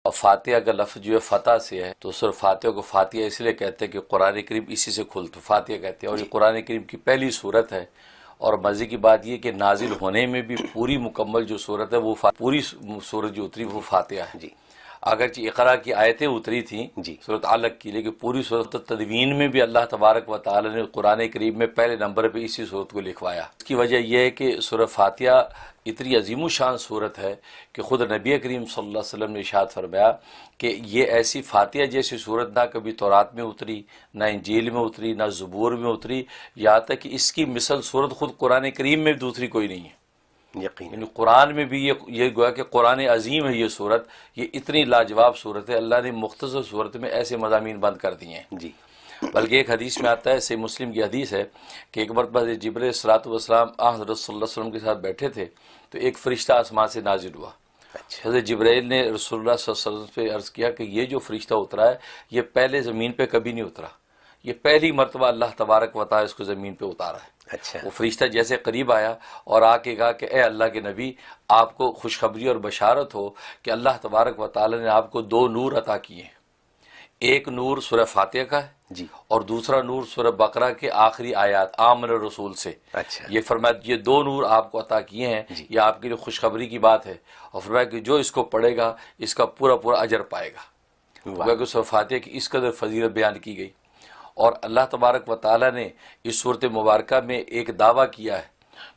اور فاتحہ کا لفظ جو ہے فتح سے ہے، تو صرف فاتحہ کو فاتحہ اس لیے کہتے ہیں کہ قرآن کریم اسی سے کھلتا، فاتحہ کہتے ہیں، اور یہ قرآن کریم کی پہلی صورت ہے۔ اور مزے کی بات یہ کہ نازل ہونے میں بھی پوری مکمل جو صورت ہے وہ پوری صورت جو اتری وہ فاتحہ ہے۔ اگرچہ اقرا کی آیتیں اتری تھیں صورت علق کی، لیکن پوری صورت تدوین میں بھی اللہ تبارک و تعالی نے قرآن کریم میں پہلے نمبر پہ اسی صورت کو لکھوایا۔ اس کی وجہ یہ ہے کہ سورہ فاتحہ اتنی عظیم و شان صورت ہے کہ خود نبی کریم صلی اللہ علیہ وسلم نے ارشاد فرمایا کہ یہ ایسی فاتحہ جیسی صورت نہ کبھی تورات میں اتری، نہ انجیل میں اتری، نہ زبور میں اتری، یہاں تک کہ اس کی مثل صورت خود قرآن کریم میں دوسری کوئی نہیں ہے۔ یعنی قرآن میں بھی یہ گویا کہ قرآن عظیم ہے، یہ صورت، یہ اتنی لاجواب صورت ہے، اللہ نے مختصر صورت میں ایسے مضامین بند کر دیے ہیں۔ بلکہ ایک حدیث میں آتا ہے، صحیح مسلم کی حدیث ہے کہ ایک مرتبہ جبرائیل صلوات والسلام حضرت صلی اللہ علیہ وسلم کے ساتھ بیٹھے تھے تو ایک فرشتہ آسمان سے نازل ہوا۔ حضرت جبرائیل نے رسول اللہ صلی اللہ علیہ وسلم پہ عرض کیا کہ یہ جو فرشتہ اترا ہے یہ پہلے زمین پہ کبھی نہیں اترا، یہ پہلی مرتبہ اللہ تبارک و تعالی اس کو زمین پہ اتارا ہے۔ وہ فرشتہ جیسے قریب آیا اور آ کے کہا کہ اے اللہ کے نبی، آپ کو خوشخبری اور بشارت ہو کہ اللہ تبارک و تعالی نے آپ کو دو نور عطا کیے ہیں، ایک نور سورہ فاتحہ کا ہے اور دوسرا نور سورہ بقرہ کے آخری آیات آمن الرسول سے۔ یہ فرمایا یہ دو نور آپ کو عطا کیے ہیں، یہ آپ کے لیے خوشخبری کی بات ہے، اور فرمایا کہ جو اس کو پڑھے گا اس کا پورا پورا اجر پائے گا۔ کیونکہ سورہ فاتحہ کی اس قدر فضیلت بیان کی گئی، اور اللہ تبارک و تعالی نے اس صورت مبارکہ میں ایک دعویٰ کیا ہے،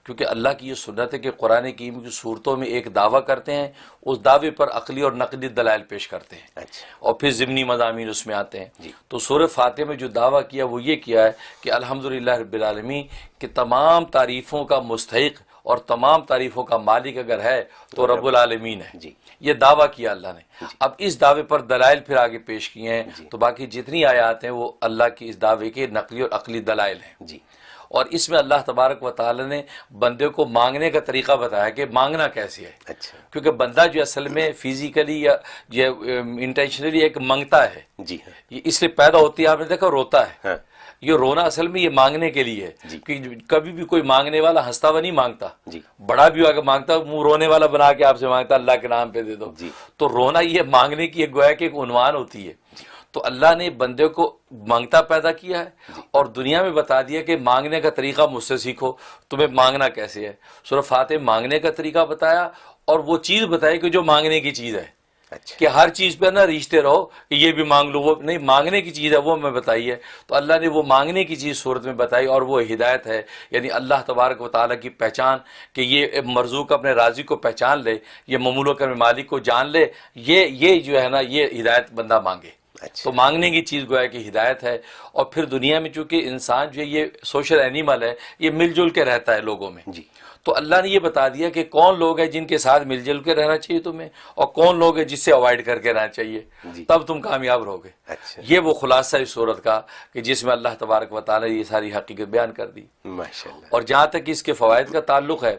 کیونکہ اللہ کی یہ سنت ہے کہ قرآن کریم کی صورتوں میں ایک دعویٰ کرتے ہیں، اس دعوے پر عقلی اور نقلی دلائل پیش کرتے ہیں، اور پھر ضمنی مضامین اس میں آتے ہیں۔ تو سورہ فاتحہ میں جو دعویٰ کیا وہ یہ کیا ہے کہ الحمدللہ رب العالمین کہ تمام تعریفوں کا مستحق اور تمام تعریفوں کا مالک اگر ہے تو رب العالمین ہے۔ یہ دعویٰ کیا اللہ نے۔ اب اس دعوے پر دلائل پھر آگے پیش کیے ہیں، تو باقی جتنی آیات ہیں وہ اللہ کی اس دعوے کے نقلی اور عقلی دلائل ہیں۔ اور اس میں اللہ تبارک و تعالی نے بندے کو مانگنے کا طریقہ بتایا کہ مانگنا کیسے ہے، کیونکہ بندہ جو اصل میں فزیکلی یا انٹینشنلی ایک مانگتا ہے، یہ اس لیے پیدا ہوتی ہے، آپ نے دیکھا روتا ہے، یہ رونا اصل میں یہ مانگنے کے لیے ہے، کہ کبھی بھی کوئی مانگنے والا ہنستا ہوا نہیں مانگتا، بڑا بھی اگر مانگتا منہ رونے والا بنا کے آپ سے مانگتا اللہ کے نام پہ دے دو، تو رونا یہ مانگنے کی ایک گویا کہ ایک عنوان ہوتی ہے۔ تو اللہ نے بندے کو مانگتا پیدا کیا ہے اور دنیا میں بتا دیا کہ مانگنے کا طریقہ مجھ سے سیکھو، تمہیں مانگنا کیسے ہے۔ سورہ فاتحہ مانگنے کا طریقہ بتایا اور وہ چیز بتائی کہ جو مانگنے کی چیز ہے، کہ ہر چیز پہ نہ ریچھتے رہو کہ یہ بھی مانگ لو، وہ نہیں، مانگنے کی چیز ہے وہ میں بتائی ہے۔ تو اللہ نے وہ مانگنے کی چیز صورت میں بتائی، اور وہ ہدایت ہے، یعنی اللہ تبارک و تعالیٰ کی پہچان، کہ یہ مرزوق اپنے راضی کو پہچان لے، یہ مملوک اپنے مالک کو جان لے، یہ جو ہے نا یہ ہدایت بندہ مانگے۔ تو مانگنے کی چیز گویا کہ ہدایت ہے۔ اور پھر دنیا میں چونکہ انسان جو یہ سوشل اینیمل ہے، یہ مل جل کے رہتا ہے لوگوں میں، تو اللہ نے یہ بتا دیا کہ کون لوگ ہیں جن کے ساتھ مل جل کے رہنا چاہیے تمہیں، اور کون لوگ ہیں جس سے اوائڈ کر کے رہنا چاہیے، تب تم کامیاب رہوگے۔ یہ وہ خلاصہ اس صورت کا کہ جس میں اللہ تبارک و تعالی نے یہ ساری حقیقت بیان کر دی۔ اور جہاں تک اس کے فوائد کا تعلق ہے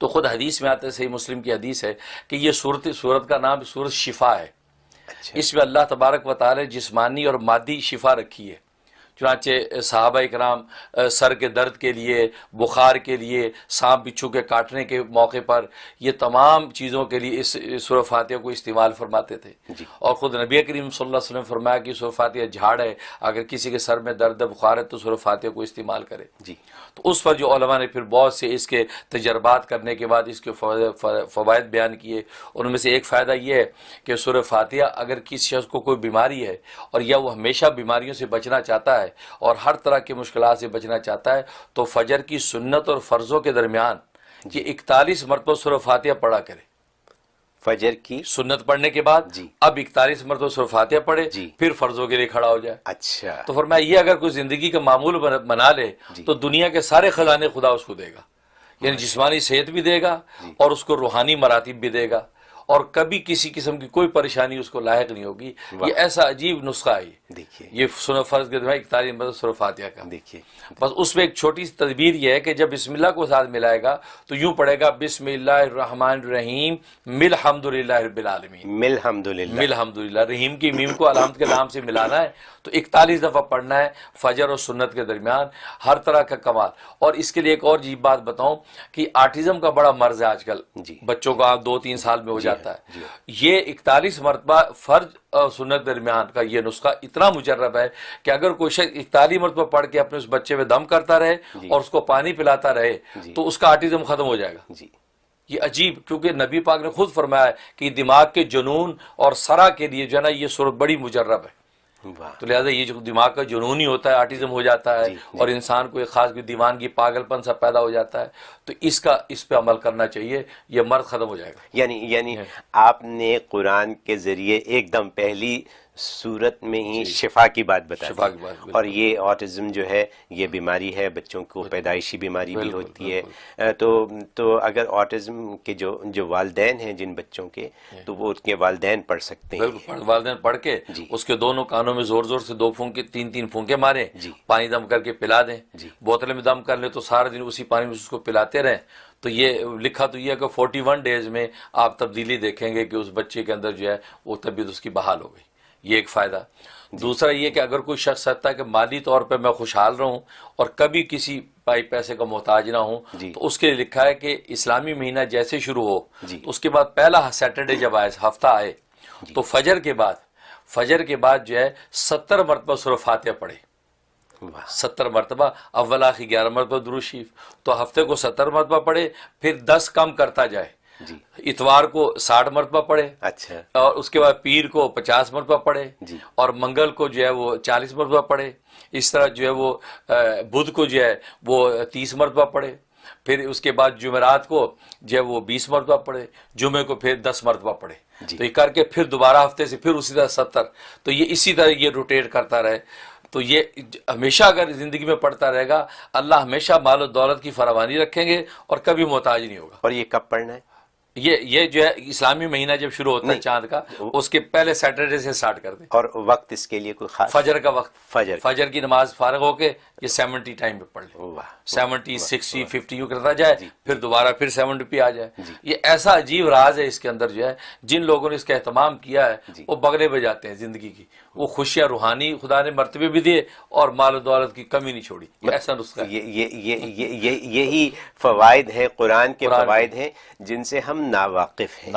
تو خود حدیث میں آتا ہے، صحیح مسلم کی حدیث ہے کہ یہ صورت کا نام سورت شفا ہے۔ اس میں اللہ تبارک و تعالی جسمانی اور مادی شفا رکھی ہے۔ چنانچہ صحابہ اکرام سر کے درد کے لیے، بخار کے لیے، سانپ بچھو کے کاٹنے کے موقع پر، یہ تمام چیزوں کے لیے اس سورہ فاتحہ کو استعمال فرماتے تھے۔ اور خود نبی کریم صلی اللہ علیہ وسلم فرمایا کہ سورہ فاتحہ جھاڑ ہے، اگر کسی کے سر میں درد بخار ہے تو سورہ فاتحہ کو استعمال کرے۔ تو اس پر جو علماء نے پھر بہت سے اس کے تجربات کرنے کے بعد اس کے فوائد بیان کیے، ان میں سے ایک فائدہ یہ ہے کہ سورہ فاتحہ اگر کسی شخص کو کوئی بیماری ہے اور یا وہ ہمیشہ بیماریوں سے بچنا چاہتا ہے اور ہر طرح کی مشکلات سے بچنا چاہتا ہے، تو فجر کی سنت اور فرضوں کے درمیان یہ 41 مرتبہ سورہ فاتحہ پڑھا کرے۔ فجر کی سنت پڑھنے کے بعد اب 41 مرتبہ سورہ فاتحہ پڑھے، پھر فرضوں کے لیے کھڑا ہو جائے۔ تو فرمایا یہ اگر کوئی زندگی کا معمول بنا لے تو دنیا کے سارے خزانے خدا اس کو دے گا، یعنی جسمانی صحت بھی دے گا اور اس کو روحانی مراتب بھی دے گا، اور کبھی کسی قسم کی کوئی پریشانی اس کو لاحق نہیں ہوگی۔ یہ ایسا عجیب نسخہ ہے یہ سورہ فرض کے دفعہ 41 مرتبہ سورہ فاتحہ کا۔ بس اس میں ایک چھوٹی سی تدبیر یہ ہے کہ جب بسم اللہ کو ساتھ ملائے گا تو یوں پڑھے گا بسم اللہ الرحمن الرحیم مل حمدللہ رب العالمین، مل حمدللہ، رحیم کی میم کو الحمد کے نام سے ملانا ہے، تو 41 دفعہ پڑھنا ہے فجر اور سنت کے درمیان، ہر طرح کا کمال۔ اور اس کے لیے ایک اور عجیب بات بتاؤں کہ آٹزم کا بڑا مرض ہے آج کل، بچوں کو 2-3 سال میں ہو جاتا ہے، جاتا ہے. یہ 41 مرتبہ فرض اور سنت درمیان کا یہ نسخہ اتنا مجرب ہے کہ اگر کوئی شخص 41 مرتبہ پڑھ کے اپنے اس بچے میں دم کرتا رہے اور اس کو پانی پلاتا رہے تو اس کا آٹزم ختم ہو جائے گا. یہ عجیب، کیونکہ نبی پاک نے خود فرمایا ہے کہ دماغ کے جنون اور سرا کے لیے جو ہے نا یہ صورت بڑی مجرب ہے. تو لہٰذا یہ جو دماغ کا جنون ہی ہوتا ہے، آٹزم ہو جاتا ہے اور انسان کو ایک خاص دیوانگی پاگل پن سا پیدا ہو جاتا ہے، تو اس پہ عمل کرنا چاہیے، یہ مرض ختم ہو جائے گا. یعنی آپ نے قرآن کے ذریعے ایک دم پہلی صورت میں ہی شفا کی بات بتا دی. اور یہ آٹزم جو ہے یہ بیماری ہے، بچوں کو پیدائشی بیماری بھی ہوتی ہے. تو اگر آٹزم کے جو والدین ہیں جن بچوں کے، تو وہ ان کے والدین پڑھ سکتے ہیں. والدین پڑھ کے اس کے دونوں کانوں میں زور زور سے 2 پھونکے 3 پھونکے ماریں، پانی دم کر کے پلا دیں. بوتل میں دم کر لیں تو سارا دن اسی پانی میں اس کو پلاتے رہیں. تو یہ لکھا تو یہ ہے کہ 41 ڈیز میں آپ تبدیلی دیکھیں گے کہ اس بچے کے اندر جو ہے وہ طبیعت اس کی بحال ہو گئی. یہ ایک فائدہ. دوسرا یہ کہ اگر کوئی شخص چاہتا ہے کہ مالی طور پہ میں خوشحال رہوں اور کبھی کسی پیسے کا محتاج نہ ہوں، تو اس کے لیے لکھا ہے کہ اسلامی مہینہ جیسے شروع ہو تو اس کے بعد پہلا سیٹرڈے جب آئے، ہفتہ آئے، تو فجر کے بعد جو ہے 70 مرتبہ سورہ فاتحہ پڑھے. 70 مرتبہ، اول آخر 11 مرتبہ درود شریف. تو ہفتے کو 70 مرتبہ پڑھے، پھر 10 کم کرتا جائے. اتوار کو 60 مرتبہ پڑھے، اچھا، اور اس کے بعد پیر کو 50 مرتبہ پڑھے، اور منگل کو جو ہے وہ 40 مرتبہ پڑھے. اس طرح جو ہے وہ بدھ کو جو ہے وہ 30 مرتبہ پڑھے. پھر اس کے بعد جمعرات کو جو ہے وہ 20 مرتبہ پڑھے، جمعے کو پھر 10 مرتبہ پڑھے. تو یہ کر کے پھر دوبارہ ہفتے سے پھر اسی طرح 70. تو یہ اسی طرح یہ روٹیٹ کرتا رہے. تو یہ ہمیشہ اگر زندگی میں پڑھتا رہے گا، اللہ ہمیشہ مال و دولت کی فراوانی رکھیں گے اور کبھی محتاج نہیں ہوگا. اور یہ کب پڑھنا ہے؟ یہ جو ہے اسلامی مہینہ جب شروع ہوتا ہے چاند کا، اس کے پہلے سیٹرڈے سے سٹارٹ کر دیں. اور وقت اس کے لیے کوئی خاص؟ فجر کا وقت، فجر کی نماز فارغ ہو کے یہ 70 ٹائم پہ پڑھ لیں. 70 60 50 یوں کرتا جائے، پھر دوبارہ پھر 70 پہ آ جائے. یہ ایسا عجیب راز ہے اس کے اندر جو ہے، جن لوگوں نے اس کا اہتمام کیا ہے وہ بغلے بجاتے ہیں زندگی کی. وہ خوشیاں روحانی خدا نے مرتبے بھی دیے اور مال و دولت کی کمی نہیں چھوڑی. ایسا نسخہ یہی فوائد ہیں، قرآن کے فوائد ہیں جن سے ہم ناواقف ہیں.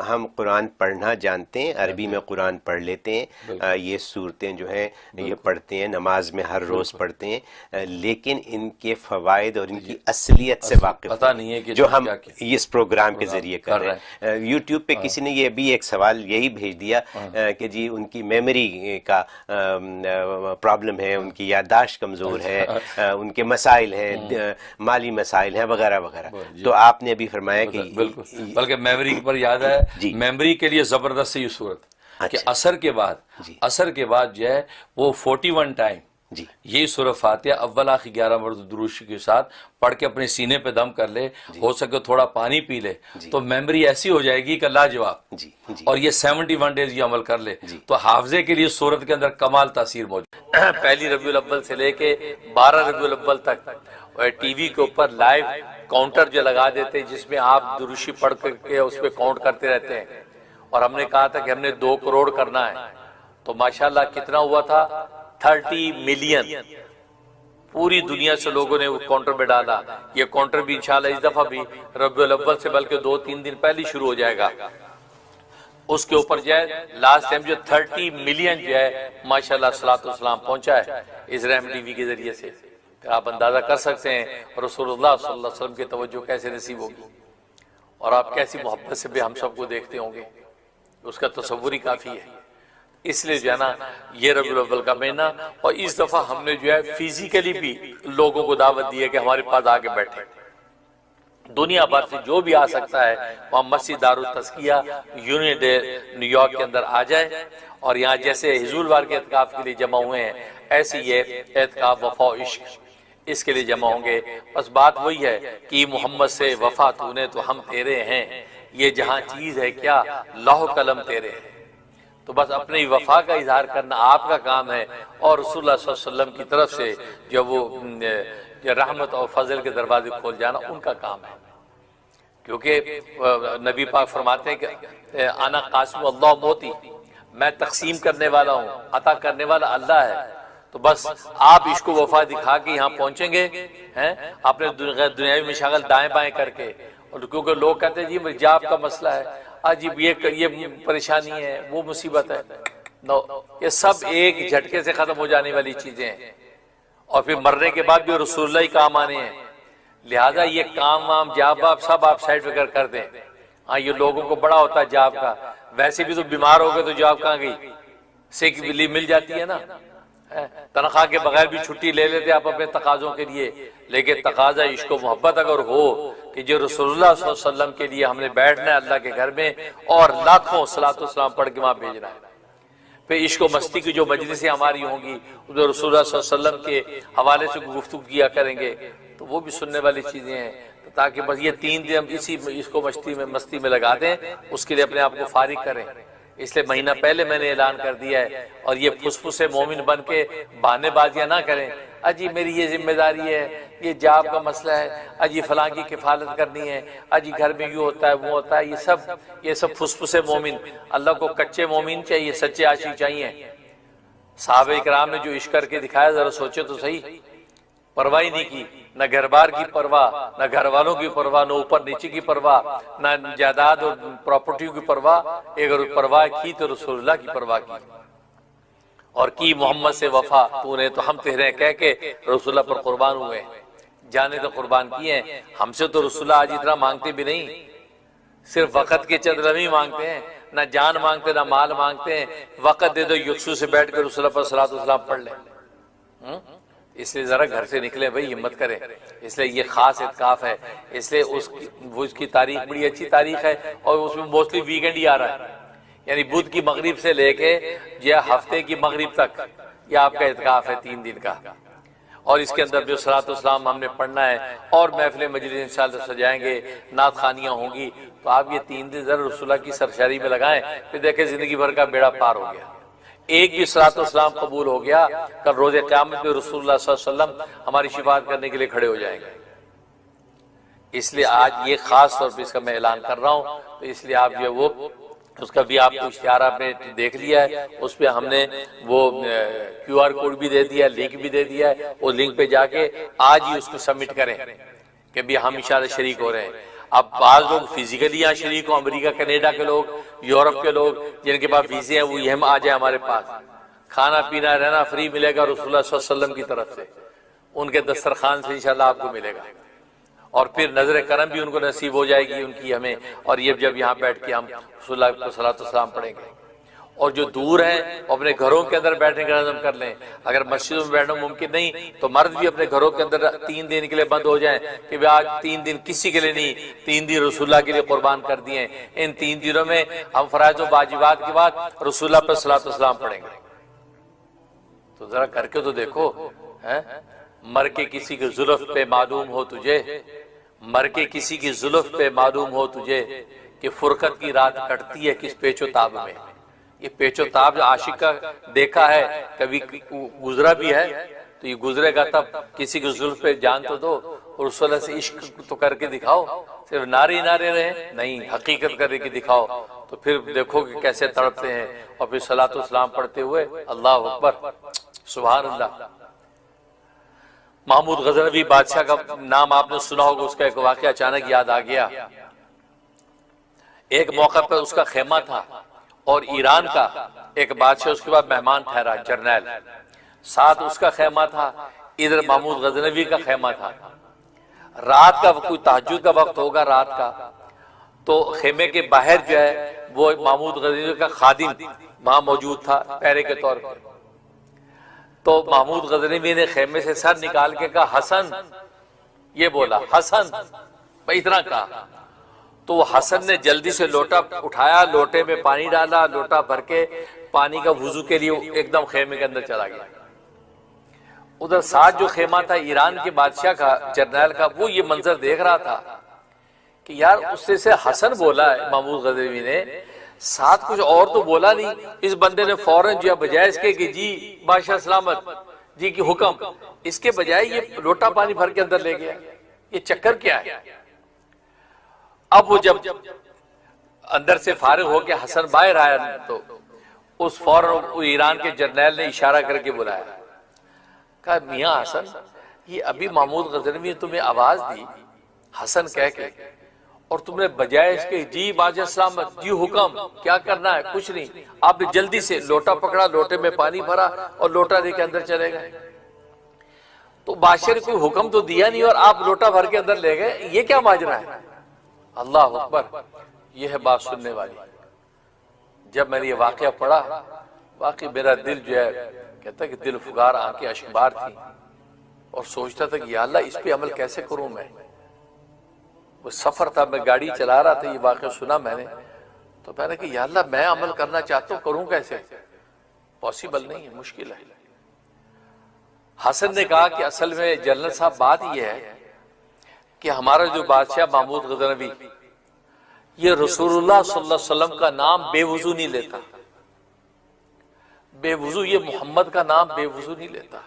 ہم قرآن پڑھنا جانتے ہیں، عربی میں قرآن پڑھ لیتے ہیں، یہ صورتیں جو ہیں یہ پڑھتے ہیں، نماز میں ہر روز پڑھتے ہیں، لیکن ان کے فوائد اور ان کی اصلیت سے واقف پتہ نہیں ہے کہ جو ہم اس پروگرام کے ذریعے کر رہے ہیں. یوٹیوب پہ کسی نے یہ بھی ایک سوال یہی بھیج دیا کہ جی ان کی میموری کا پرابلم ہے، ان کی یادداشت کمزور ہے، ان کے مسائل ہیں، مالی مسائل ہیں وغیرہ وغیرہ. تو آپ نے ابھی فرمایا کہ بلکہ میموری پر یاد ہے، میموری کے لیے زبردست یہ صورت کہ اثر کے بعد جو ہے وہ 41 ٹائم یہی سورہ فاتحہ اول آخر 11 مرتبہ درود کے ساتھ پڑھ کے اپنے سینے پہ دم کر لے، ہو سکے تھوڑا پانی پی لے، تو میموری ایسی ہو جائے گی کہ لاجواب. اور یہ 71 ڈیز یہ عمل کر لے تو حافظے کے لیے سورت کے اندر کمال تاثیر موجود. پہلی ربیع الاول سے لے کے 12 ربیع الاول تک ٹی وی کے اوپر لائیو کاؤنٹر جو لگا دیتے ہیں جس میں آپ دروشی پڑھ کے اس پہ کاؤنٹ کرتے رہتے ہیں. اور ہم نے کہا تھا کہ ہم نے 2 کروڑ کرنا ہے، تو ماشاءاللہ کتنا ہوا تھا؟ 30 ملین. پوری دنیا سے لوگوں نے وہ کاؤنٹر میں ڈالا. یہ کاؤنٹر بھی انشاءاللہ اس دفعہ بھی ربیع الاول سے بلکہ 2-3 دن پہلے شروع ہو جائے گا. اس کے اوپر جو ہے لاسٹ ٹائم جو 30 ملین جو ہے ماشاءاللہ صلاۃ والسلام پہنچا ہے اسرائیم ٹی وی کے ذریعے سے. آپ اندازہ کر سکتے ہیں رسول اللہ صلی اللہ علیہ وسلم کی توجہ کیسے نصیب ہوگی، اور آپ کیسی محبت سے بھی ہم سب کو دیکھتے ہوں گے، اس کا تصور ہی کافی ہے. اس لیے جو ہے نا یہ ربیع الاول کا مہینہ. اور اس دفعہ ہم نے جو ہے فزیکلی بھی لوگوں کو دعوت دی ہے کہ ہمارے پاس آ کے بیٹھے. دنیا بھر سے جو بھی آ سکتا ہے وہاں مسجد دارالتزکیہ یونین ڈے نیو یارک کے اندر آ جائے. اور یہاں جیسے حضور وار کے اعتکاف کے لیے جمع ہوئے ہیں، ایسے یہ اعتکاف وفا و عشق اس کے لیے جمع ہوں گے. بس بات وہی ہے کہ محمد سے وفا تو نے تو ہم تیرے ہیں، یہ جہاں چیز ہے کیا لوح قلم تیرے ہیں. تو بس اپنی وفا کا اظہار کرنا آپ کا کام ہے، اور رسول اللہ صلی اللہ علیہ وسلم کی طرف سے جو وہ رحمت اور فضل کے دروازے کھول جانا ان کا کام ہے. کیونکہ نبی پاک فرماتے ہیں کہ انا قاسم اللہ موتی، میں تقسیم کرنے والا ہوں، عطا کرنے والا اللہ ہے. تو بس آپ عشق و وفا دکھا کے یہاں پہنچیں گے، اپنے دنیاوی مشاغل دائیں بائیں کر کے، اور کیونکہ لوگ کہتے ہیں جی جاب کا مسئلہ ہے، عجیب یہ پریشانی ہے، وہ مصیبت ہے، نو، یہ سب ایک جھٹکے سے ختم ہو جانے والی چیزیں ہیں، اور پھر مرنے کے بعد بھی رسول اللہ ہی کام آنے ہیں۔ لہذا یہ کام وام جاب واب سب آپ سائڈ وغیرہ کر دیں۔ ہاں یہ لوگوں کو بڑا ہوتا ہے جاب کا، ویسے بھی تو بیمار ہو گئے تو جاب کہاں گئی، سیک بلی مل جاتی ہے نا، تنخواہ کے بغیر بھی چھٹی لے لیتے آپ اپنے تقاضوں کے لیے، لیکن تقاضا عشق و محبت اگر ہو کہ جو رسول اللہ صلی اللہ علیہ وسلم کے لیے ہم نے بیٹھنا ہے اللہ کے گھر میں اور لاکھوں صلاۃ و سلام پڑھ کے وہاں بھیجنا ہے، پھر عشق و مستی کی جو مجلسیں ہماری ہوں گی جو رسول اللہ صلی اللہ علیہ وسلم کے حوالے سے گفتگو کیا کریں گے تو وہ بھی سننے والی چیزیں ہیں، تاکہ بس یہ 3 دن ہم اسی اس کو مستی میں لگا دیں، اس کے لیے اپنے آپ کو فارغ کریں۔ اس لیے مہینہ پہلے میں نے اعلان کر دیا ہے، اور یہ پھس مومن بن کے بہانے بازیاں نہ کریں، اجی میری یہ ذمہ داری ہے، یہ جاب کا مسئلہ ہے، اجی فلاں کی کفالت کرنی ہے، اجی گھر میں یوں ہوتا ہے وہ ہوتا ہے، یہ سب پھس مومن۔ اللہ کو کچے مومن چاہیے، سچے عاشق چاہیے۔ صحابہ کرام نے جو عشق کر کے دکھایا ذرا سوچے تو صحیح، پرواہ ہی نہیں کی، نہ گھر بار کی پرواہ، نہ گھر والوں کی پرواہ، نہ اوپر نیچے کی پرواہ، نہ جائیداد اور پراپرٹیوں کی پرواہ، اگر پرواہ کی تو رسول اللہ کی پرواہ کی، اور کی محمد سے وفا تو نے تو ہم تیرے کہہ کے رسول اللہ پر قربان ہوئے، جانے تو قربان کیے ہیں۔ ہم سے تو رسول اللہ آج اتنا مانگتے بھی نہیں، صرف وقت کے چند لمحے مانگتے ہیں، نہ جان مانگتے نہ مال مانگتے ہیں، وقت دے دو یکسو سے بیٹھ کے رسول اللہ پر صلاۃ و سلام پڑھ لیں۔ اس لیے ذرا گھر سے نکلے بھائی، ہمت کریں، اس لیے یہ خاص اعتکاف ہے، اس لیے اس کی تاریخ بڑی اچھی تاریخ ہے، اور اس میں موسٹلی ویکینڈ ہی آ رہا ہے، یعنی بدھ کی مغرب سے لے کے یہ ہفتے کی مغرب تک یہ آپ کا اعتکاف ہے 3 دن کا، اور اس کے اندر جو صلاۃ و سلام ہم نے پڑھنا ہے، اور محفل مجلس انشاءاللہ سجائیں گے، نعت خوانیاں ہوں گی، تو آپ یہ 3 دن ذرا رسول اللہ کی سرشاری میں لگائیں، پھر دیکھیں زندگی بھر کا بیڑا پار ہو گیا۔ ایک بھی صلاۃ و سلام قبول ہو گیا، کل روز قیامت میں رسول اللہ صلی اللہ علیہ وسلم ہماری شفاعت کرنے کے لیے کھڑے ہو جائیں گے۔ اس لیے آج یہ خاص طور پہ اس کا میں اعلان کر رہا ہوں، تو اس لیے آپ جو وہ اس کا بھی آپ کو اشتہار آپ نے دیکھ لیا ہے، اس پہ ہم نے وہ QR کوڈ بھی دے دیا ہے، لنک بھی دے دیا ہے، وہ لنک پہ جا کے آج ہی اس کو سبمٹ کریں کہ بھی ہم انشاءاللہ شریک ہو رہے ہیں۔ اب بعض لوگ فزیکلی یہاں شریک ہوں، امریکہ کینیڈا کے لوگ، یورپ کے لوگ جن کے پاس ویزے ہیں وہ یہ آ جائیں ہمارے پاس، کھانا پینا رہنا فری ملے گا رسول اللہ صلی اللہ علیہ وسلم کی طرف سے، ان کے دسترخوان سے انشاءاللہ آپ کو ملے گا، اور پھر نظر کرم بھی ان کو نصیب ہو جائے گی ان کی ہمیں، اور یہ جب یہاں بیٹھ کے ہم رسول اللہ کو صلاۃ و سلام پڑھیں گے۔ اور جو دور ہیں وہ اپنے گھروں کے اندر بیٹھنے کا نظم کر لیں، اگر مسجدوں میں بیٹھنا ممکن نہیں تو مرد بھی اپنے گھروں کے اندر 3 دن کے لیے بند ہو جائیں کہ آج 3 دن کسی کے لیے نہیں، 3 دن رسول اللہ کے لیے قربان کر دیے، ان 3 دنوں میں ہم فرائض و واجبات کے بعد رسول اللہ پر صلاۃ و سلام پڑھیں گے۔ تو ذرا کر کے تو دیکھو، مر کے کسی کی زلف پہ معلوم ہو تجھے، مر کے کسی کی زلف پہ معلوم ہو تجھے کہ فرقت کی رات کٹتی ہے کس پیچ و تاب میں۔ یہ پیچ و تاب جو عاشق کا دیکھا ہے، کبھی گزرا بھی ہے، تو یہ گزرے گا تب کسی کی زلف پہ جان تو دو، اور رسول اللہ سے عشق تو کر کے دکھاؤ، صرف نعرے نعرے رہے نہیں، حقیقت کر کے دکھاؤ، تو پھر دیکھو کہ کیسے تڑپتے ہیں، اور پھر صلاۃ و سلام پڑھتے ہوئے اللہ اکبر سبحان اللہ۔ محمود غزنوی بادشاہ کا نام آپ نے سنا ہوگا، اس کا ایک واقعہ اچانک یاد آ گیا۔ ایک موقع پر اس کا خیمہ تھا، اور ایران کا ایک بادشاہ اس کے بعد مہمان ٹھہرا، جرنیل، ساتھ اس کا خیمہ تھا، ادھر محمود غزنوی کا خیمہ تھا۔ رات کا کوئی تہجد کا وقت ہوگا رات کا، تو خیمے کے باہر جو ہے وہ محمود غزنوی کا خادم وہاں موجود تھا پہرے کے طور پر۔ تو محمود غزنوی نے خیمے سے سر نکال کے کہا حسن، یہ بولا حسن، بھائی اتنا کہا، تو وہ حسن نے جلدی سے لوٹا اٹھایا، لوٹے میں پانی ڈالا، لوٹا بھر کے پانی کا وضو کے لیے ایک دم خیمے کے اندر چلا گیا۔ ادھر ساتھ جو خیمہ تھا ایران کے بادشاہ کا، جرنیل کا، وہ یہ منظر دیکھ رہا تھا کہ یار اس سے حسن بولا ہے محمود غزنوی نے، ساتھ کچھ اور تو بولا نہیں، اس بندے نے فوراً جو بجائے اس کے کہ جی بادشاہ سلامت جی کی حکم، اس کے بجائے یہ لوٹا پانی بھر کے اندر لے گیا، یہ چکر کیا ہے؟ اب وہ جب اندر سے فارغ ہو کے حسن باہر آیا تو اس فوراً ایران کے جرنیل نے اشارہ کر کے بلایا، کہا میاں حسن، یہ ابھی محمود غزنوی نے تمہیں آواز دی حسن کہہ کے، اور تم نے بجائے اس کے جی بادشاہ سلامت جی حکم کیا کرنا ہے کچھ نہیں، آپ نے جلدی سے لوٹا پکڑا، لوٹے میں پانی بھرا اور لوٹا لے کے اندر چلے گئے۔ تو بادشاہ نے کوئی حکم تو دیا نہیں اور آپ لوٹا بھر کے اندر لے گئے، یہ کیا ماجرا ہے؟ اللہ اکبر، یہ ہے بات سننے والی۔ جب میں نے یہ واقعہ پڑھا، واقعی میرا دل جو ہے کہتا ہے کہ دل فگار، آنکھیں اشکبار تھی، اور سوچتا تھا کہ یا اللہ اس پہ عمل کیسے کروں میں۔ وہ سفر تھا، میں گاڑی چلا رہا تھا، یہ واقعہ سنا میں نے، تو میں نے کہا یا اللہ میں عمل کرنا چاہتا ہوں، کروں کیسے؟ پاسبل نہیں ہے، مشکل ہے۔ حسن نے کہا کہ اصل میں جنرل صاحب بات یہ ہے کہ ہمارا جو بادشاہ محمود غزنوی، یہ رسول اللہ صلی اللہ علیہ وسلم کا نام بے وضو نہیں لیتا، بے وضو، یہ محمد کا نام بے وضو نہیں لیتا،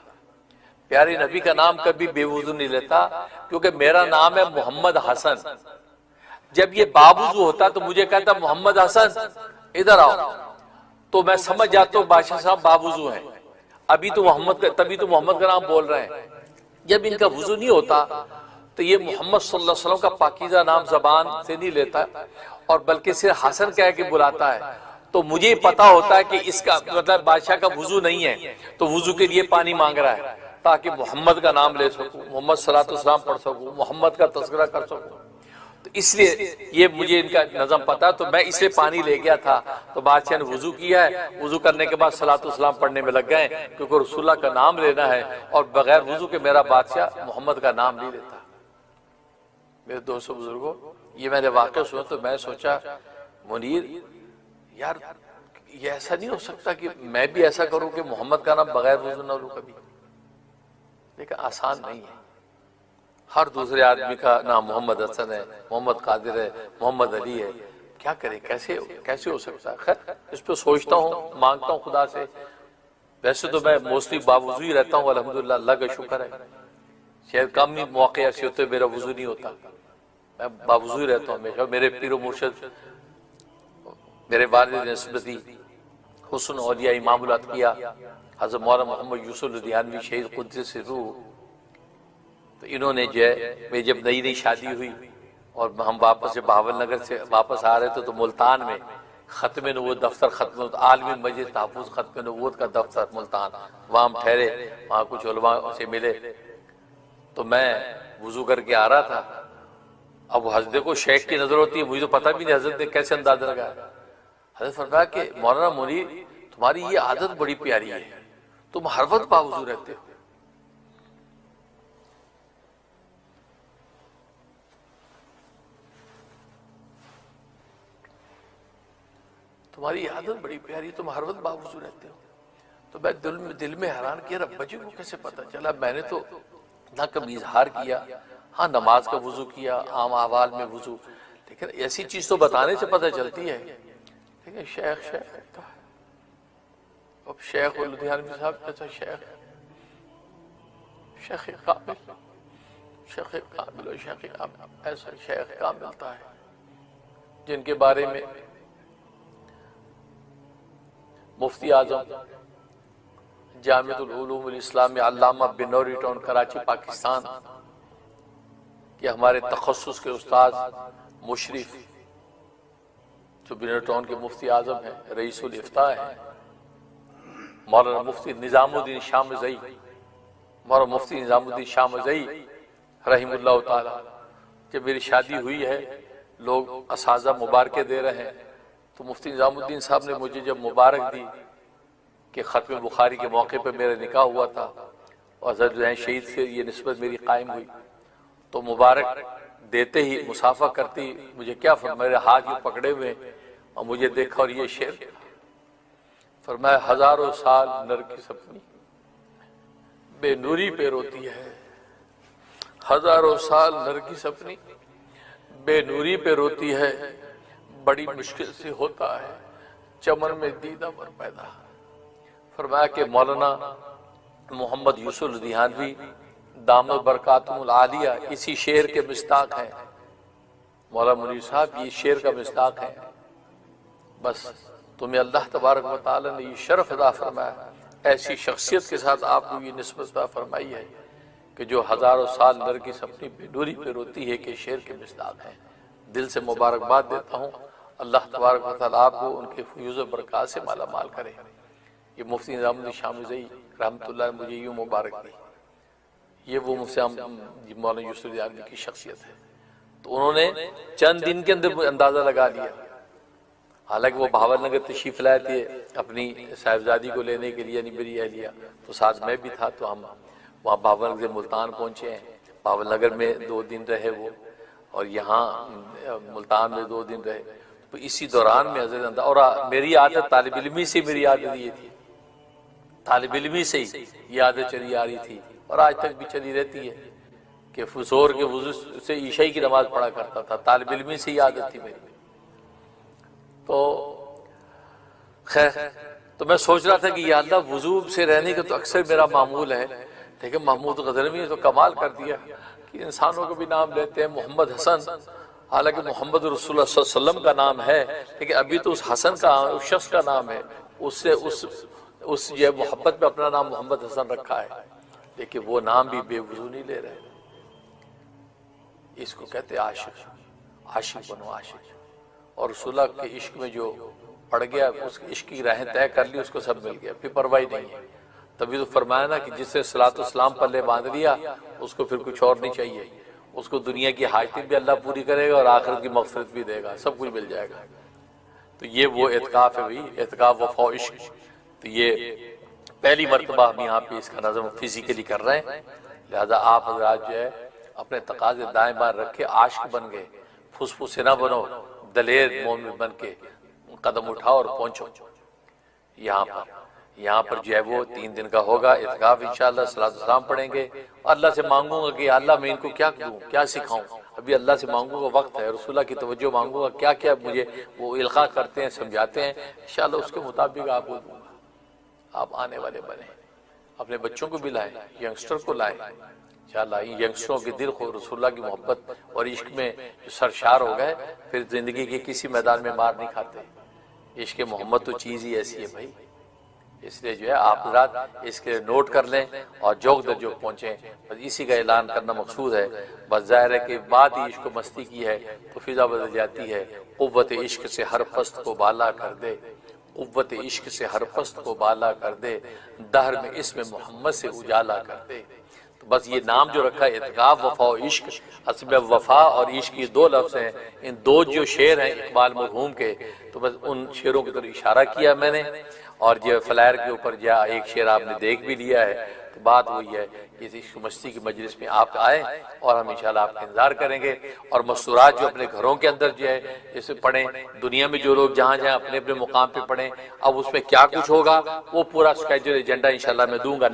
پیارے نبی کا نام کبھی بے وضو نہیں لیتا، کیونکہ میرا نام ہے محمد حسن۔ جب یہ باوضو ہوتا تو مجھے کہتا محمد حسن ادھر آؤ، تو میں سمجھ جاتا ہوں بادشاہ صاحب باوضو ہیں، ابھی تو محمد کا، تبھی تو محمد کا نام بول رہے ہیں۔ جب ان کا وضو نہیں ہوتا تو یہ محمد صلی اللہ علیہ وسلم کا پاکیزہ نام زبان سے نہیں لیتا، اور بلکہ صرف حسن کہہ کے بلاتا ہے۔ تو مجھے پتا ہوتا ہے کہ اس کا مطلب بادشاہ کا وضو نہیں ہے، تو وضو کے لیے پانی مانگ رہا ہے تاکہ محمد کا نام لے سکوں، محمد صلی اللہ علیہ وسلم پڑھ سکوں، محمد کا تذکرہ کر سکوں۔ تو اس لیے یہ مجھے ان کا نظم پتا، تو میں اسے پانی لے گیا تھا، تو بادشاہ نے وضو کیا ہے، وضو کرنے کے بعد صلاۃ والسلام پڑھنے میں لگ گئے، کیونکہ رسول اللہ کا نام لینا ہے، اور بغیر وضو کے میرا بادشاہ محمد کا نام نہیں لیتا۔ میرے دوستو بزرگوں، یہ میں نے واقعہ سنا تو میں سوچا منیر یار یہ ایسا نہیں ہو سکتا کہ میں بھی ایسا کروں کہ محمد کا نام بغیر وضو نہ لوں کبھی، لیکن آسان نہیں ہے۔ ہر دوسرے آدمی کا نام محمد حسن ہے، محمد قادر ہے، محمد علی ہے، کیا کرے، کیسے ہو سکتا ہے؟ خیر اس پہ سوچتا ہوں، مانگتا ہوں خدا سے۔ ویسے تو میں موسٹلی باوضو ہی رہتا ہوں الحمدللہ، اللہ کا شکر ہے، شاید کم ہی موقع ایسے ہوتے میرا وضو نہیں ہوتا، میں باوضو ہی رہتا ہوں ہمیشہ۔ میرے پیر و مرشد میرے والد نسبتی حسن اولیاء امام الاتقیاء حضرت مولانا محمد یوسف لدھیانوی شہید قدس روح، تو انہوں نے جو ہے میری جب نئی شادی ہوئی اور ہم واپس سے بہاول نگر سے واپس آ رہے تھے تو ملتان میں ختم نبوت دفتر، ختم عالمی مجلس تحفظ ختم نبوت کا دفتر ملتان، وہاں ہم ٹھہرے، وہاں کچھ علماء سے ملے، تو میں وضو کر کے آ رہا تھا۔ اب حضرت کو شیخ کی نظر ہوتی ہے، مجھے تو پتہ بھی نہیں حضرت نے کیسے اندازہ لگایا۔ حضرت فرمایا کہ مولانا منیر تمہاری یہ عادت بڑی پیاری ہے، تم ہر وقت باوضو رہتے ہو۔ تمہاری عادت بڑی پیاری، تم ہر وقت باوضو رہتے ہو۔ تو میں دل میں حیران کیا رب بجی کو کیسے پتا چلا؟ میں نے تو نہ کبھی اظہار کیا، ہاں نماز کا وضو کیا، عام احوال میں وضو، لیکن ایسی چیز تو بتانے سے پتہ چلتی ہے۔ لیکن شیخ کہتا ہے، اب شیخ لدھیانوی صاحب کہتا ہے شیخ کامل و شیخ کامل، ایسا شیخ کامل ملتا ہے جن کے بارے میں مفتی اعظم جامعۃ العلوم الاسلامیہ علامہ بنوری ٹاؤن کراچی پاکستان کہ ہمارے تخصص کے استاد مشرف جو بنوری ٹاؤن کے مفتی اعظم ہیں، رئیس الافتاء ہیں، مولانا مفتی نظام الدین شامزئی، مولانا مفتی نظام الدین شامزئی رحم اللہ تعالی۔ جب میری شادی ہوئی ہے لوگ اساتذہ مبارکیں دے رہے ہیں، تو مفتی نظام الدین صاحب نے مجھے جب مبارک دی کہ ختم بخاری کے موقع پہ میرا نکاح ہوا تھا اور حضرت شہید سے یہ نسبت میری قائم ہوئی، تو مبارک دیتے ہی مصافحہ کرتی مجھے کیا فرمایا، میرے ہاتھ یوں پکڑے ہوئے اور مجھے دیکھا اور یہ شعر فرمایا، ہزاروں سال نرگس اپنی بے نوری پہ روتی ہے، ہزاروں سال نرگس اپنی بے نوری پہ روتی ہے، بڑی مشکل سے ہوتا ہے چمن میں دیدہ پر پیدا۔ فرمایا کہ مولانا محمد یوسف لدھیانوی دامت برکاتہم العالیہ اسی شعر کے مصداق ہیں، مولانا منیر صاحب یہ شعر کا مصداق ہے۔ بس تمہیں اللہ تبارک و تعالی نے یہ شرف عطا فرمایا، ایسی شخصیت کے ساتھ آپ کو یہ نسبت عطا فرمائی ہے کہ جو ہزاروں سال نرگس اپنی بے نوری پہ روتی ہے کہ شعر کے مصداق ہیں۔ دل سے مبارکباد دیتا ہوں، اللہ تبارک و تعالیٰ آپ کو ان کے فیوز و برکات سے مالا مال کرے۔ یہ مفتی نظام الدین شاہ مرزائی رحمۃ اللہ نے مجھے یوں مبارک دی، یہ وہ مفتی مولانا یوسف دیانوی کی شخصیت ہے۔ تو انہوں نے چند دن کے اندر اندازہ لگا لیا، حالانکہ وہ بھاول نگر تشریف لائے تھے اپنی صاحبزادی کو لینے کے لیے، یعنی میری اہلیہ، تو ساتھ میں بھی تھا، تو ہم وہاں بھاول نگر سے ملتان پہنچے ہیں، بھاول نگر میں 2 دن رہے وہ، اور یہاں ملتان میں 2 دن رہے۔ تو اسی دوران میں حضرت اور میری عادت طالب علمی سے، میری عادت یہ تھی، طالب علمی سے ہی یہ عادت چلی آ رہی تھی اور آج تک بھی چلی رہتی ہے کہ فجور کے وضو سے عشاء کی نماز پڑھا کرتا تھا، طالب علمی سے ہی عادت تھی میری۔ تو خیر، تو میں سوچ رہا تھا کہ یا اللہ وضو سے رہنے کا تو اکثر میرا معمول ہے، لیکن محمود غزنوی نے تو کمال کر دیا کہ انسانوں کو بھی نام لیتے ہیں محمد حسن، حالانکہ محمد رسول اللہ صلی اللہ علیہ وسلم کا نام ہے، لیکن ابھی تو اس حسن کا، اس شخص کا نام ہے، اس سے اس یہ محبت میں اپنا نام محمد حسن رکھا ہے، لیکن وہ نام بھی بے وضو نہیں لے رہے۔ اس کو کہتے عاشق، عاشق بنو عاشق، اور رسول اللہ کے عشق میں جو پڑ گیا، اس کے عشق کی راہیں طے کر لی، اس کو سب مل گیا، پھر پرواہ نہیں ہے۔ تبھی تو فرمایا نا کہ جس سے صلاۃ والسلام پلے باندھ لیا اس کو پھر کچھ اور نہیں چاہیے، اس کو دنیا کی حاجتیں بھی اللہ پوری کرے گا اور آخرت کی مغفرت بھی دے گا، سب کچھ مل جائے گا۔ تو یہ وہ اعتکاف ہے بھائی، اعتکاف وفا و عشق۔ تو یہ پہلی مرتبہ ہم یہاں پہ اس کا نظم فزیکلی کر رہے ہیں، لہذا آپ حضرات جو ہے اپنے تقاضے دائیں بائیں رکھ کے عاشق بن گئے، پھسپھسے نہ بنو، دلیر مومن بن کے قدم اٹھاؤ اور پہنچو یہاں پر جو ہے وہ 3 دن کا ہوگا اعتکاف انشاءاللہ، صلاۃ والسلام پڑھیں گے۔ اللہ سے مانگوں گا کہ اللہ میں ان کو کیا دوں، کیا سکھاؤں، ابھی اللہ سے مانگوں گا، وقت ہے، رسول اللہ کی توجہ مانگوں گا، کیا کیا مجھے وہ القاء کرتے ہیں، سمجھاتے ہیں، انشاءاللہ اس کے مطابق آپ کو دوں گا۔ آپ آنے والے بنیں، اپنے بچوں کو بھی لائیں، ینگسٹر کو لائیں انشاءاللہ۔ ان ینگسٹروں کے دل کو رسول اللہ کی محبت اور عشق میں جو سرشار ہو گئے، پھر زندگی کے کسی میدان میں مار نہیں کھاتے۔ عشق محمد تو چیز ہی ایسی ہے بھائی، اس لیے جو ہے آپ حضرات اس کے نوٹ کر لیں اور جوگ در جوگ پہنچیں، بس اسی کا اعلان کرنا مقصود ہے۔ بس ظاہر ہے کہ بات ہی عشق و مستی کی ہے تو فضا بدل جاتی ہے۔ قوت عشق سے ہر پست کو بالا کر دے، قوت عشق سے ہر پست کو بالا کر دے، دہر میں اسم محمد سے اجالا کر دے۔ تو بس یہ نام جو رکھا ہے اعتکاف، وفا و عشق، اصل میں وفا اور عشق یہ 2 لفظ ہیں، ان 2 جو شعر ہیں اقبال مرحوم کے، تو بس ان شعروں کی طرف اشارہ کیا میں نے، اور جو فلائر کے اوپر جو ایک شعر آپ نے دیکھ بھی لیا ہے۔ تو بات وہی ہے کہ اس مستی کی مجلس میں آپ آئیں اور ہم انشاءاللہ آپ کا انتظار کریں گے، اور مسورات جو اپنے گھروں کے اندر جو ہے اسے پڑھیں، دنیا میں جو لوگ جہاں جہاں اپنے اپنے مقام پہ پڑھیں۔ اب اس میں کیا کچھ ہوگا وہ پورا اسکیجول ایجنڈا انشاءاللہ میں دوں گا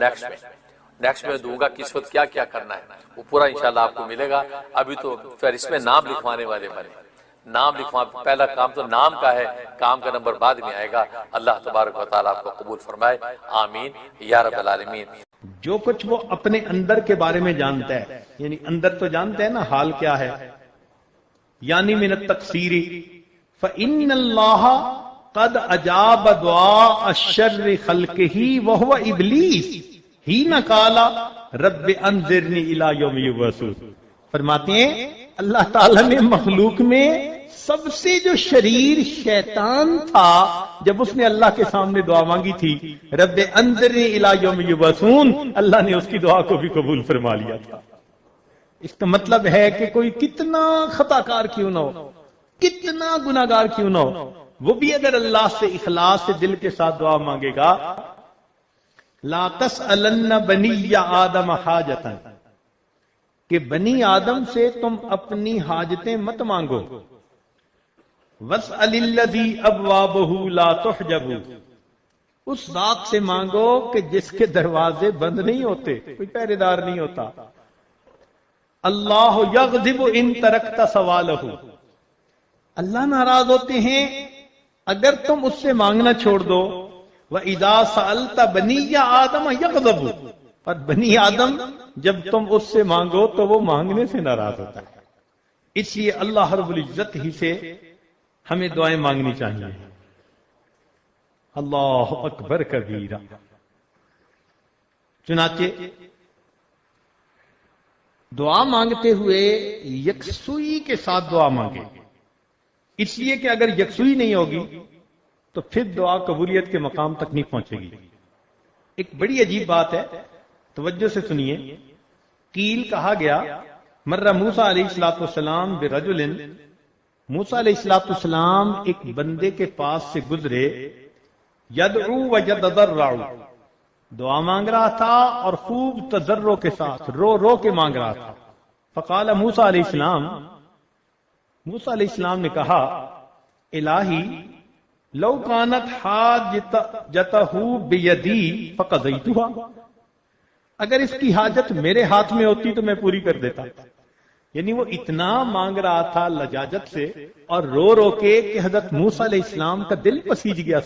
نیکسٹ میں دوں گا، کس وقت کیا کیا کرنا ہے وہ پورا انشاءاللہ آپ کو ملے گا۔ ابھی تو پھر اس میں نام لکھوانے والے بنے، نام لکھوا، پہلا کام تو نام کا ہے، کام کا نمبر بعد میں آئے گا۔ اللہ تبارک و تعالیٰ آپ کو قبول فرمائے، آمین یا رب العالمین۔ جو کچھ وہ اپنے اندر کے بارے میں جانتا ہے، یعنی اندر تو جانتا ہے نا حال کیا ہے، یعنی من التقصیر فإن اللہ قد اجاب دعاء الشر خلقہ وہو ابلیس حین قال رب انذرنی الی یوم یبعثون۔ فرماتے ہیں اللہ تعالیٰ نے مخلوق میں سب سے جو شریر شیطان تھا، جب اس نے اللہ کے سامنے دعا مانگی تھی رب انذرنی الی یوم یبعثون، اللہ نے اس کی دعا کو بھی قبول فرما لیا تھا۔ اس کا مطلب ہے کہ کوئی کتنا خطا کار کیوں نہ ہو، کتنا گناہگار کیوں نہ ہو، وہ بھی اگر اللہ سے اخلاص سے دل کے ساتھ دعا مانگے گا، لا تسألن بنی آدم حاجتا، کہ بنی آدم سے تم اپنی حاجتیں مت مانگو، واسأل الذی ابوابہ لا تحجب، اس ذات سے مانگو کہ جس کے دروازے بند نہیں ہوتے، کوئی پہرے دار نہیں ہوتا۔ اللہ یغضب ان ترکت سوالہ، اللہ ناراض ہوتے ہیں اگر تم اس سے مانگنا چھوڑ دو۔ وَإِذَا سَأَلْتَ بَنِيَّ آدَمَ يَغْضَبُ، اور بنی آدم جب تم اس سے مانگو تو وہ مانگنے سے ناراض ہوتا ہے۔ اس لیے اللہ رب العزت ہی سے ہمیں دعائیں مانگنی چاہیے۔ اللہ اکبر کبیرہ۔ چنانچہ دعا مانگتے ہوئے یکسوئی کے ساتھ دعا مانگے، اس لیے کہ اگر یکسوئی نہیں ہوگی تو پھر دعا قبولیت کے مقام تک نہیں پہنچے گی۔ ایک بڑی عجیب بات ہے، توجہ سے سنیے۔ قیل کہا گیا مرہ موسیٰ علیہ السلام برجل، موسیٰ علیہ السلام ایک بندے کے پاس سے گزرے، یدعو ویتضرع، دعا مانگ رہا تھا اور خوب تضرع کے ساتھ رو رو کے مانگ رہا تھا۔ فقال موسیٰ علیہ السلام، موسیٰ علیہ السلام نے کہا الہی لو کانت حاجتہ بیدی فقضیتها، اگر اس کی حاجت میرے ہاتھ میں ہوتی تو میں پوری کر دیتا۔ یعنی وہ اتنا مانگ رہا تھا لجاجت سے اور رو رو کے کہ حضرت موسیٰ علیہ السلام کا دل پسیج گیا۔